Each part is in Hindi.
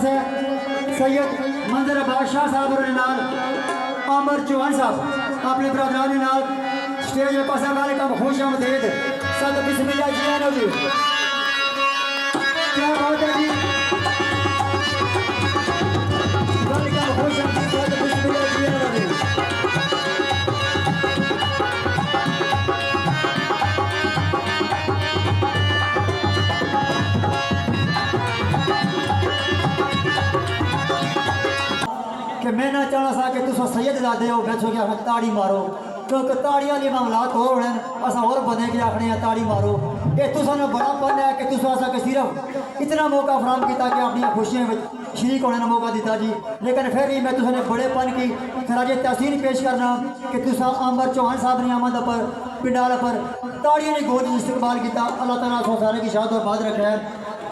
सैयद मंजर बादशाह साहब और नाल आमर चौहान साहब अपने बरदरान नाल स्टेज पे पासा गाने का खुश आमदीद सद बिस्मिल्लाह जी आनो जी क्या बात है जी गाने का खुश आमदीद सद बिस्मिल्लाह जी आनो जी कि मैं ना चाहना सा कि तुम सैयद लादे हो बैठो कि आखना ताड़ी मारो क्योंकि ताड़ियां वाली मामलात हो रहे हैं असा और बने कि आखने ताड़ी मारो ये तुसाने बड़ा पन है कि तुसा असा कि सिर्फ इतना मौका फराम किया कि अपनी खुशियों में शरीक होने का मौका दिता जी लेकिन फिर भी मैं तुसाने बड़े पन की खराज तहसीन पेश करना कि तुसा आमर चौहान साहब ने आमद पर पिंडाल पर ताड़ियों ने गोद इस्तेमाल किया अल्लाह ताला सो सारे की शाद और बाद रखा है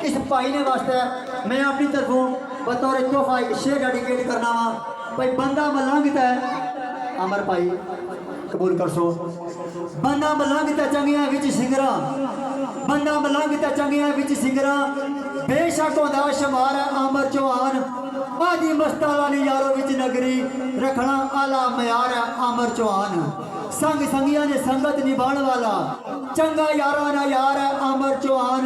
इस भाई ने वास्ते मैं अपनी तरफों बतौर तोहफा शेर डेडिकेट करना वा भाई बंदा मलंगता है अमर भाई कबूल कर सो बंदा मलंगता चंगिया विच सिंगरा बंदा मलंगता चंगिया विच सिंगरा बेशक होंदा शुमार है अमर चौहान आदि मस्ताला ने यारों विच नगरी रखना आला मयार है अमर चौहान संग संगिया ने संगत निभाने वाला चंगा यारा ना यार है अमर चौहान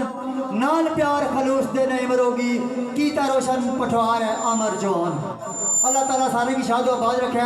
नाल प्यार खलूस दे नहीं मरोगी कीता रोशन पठवार है अमर चौहान अल्लाह ताला सारे की शाद आबाद रखे।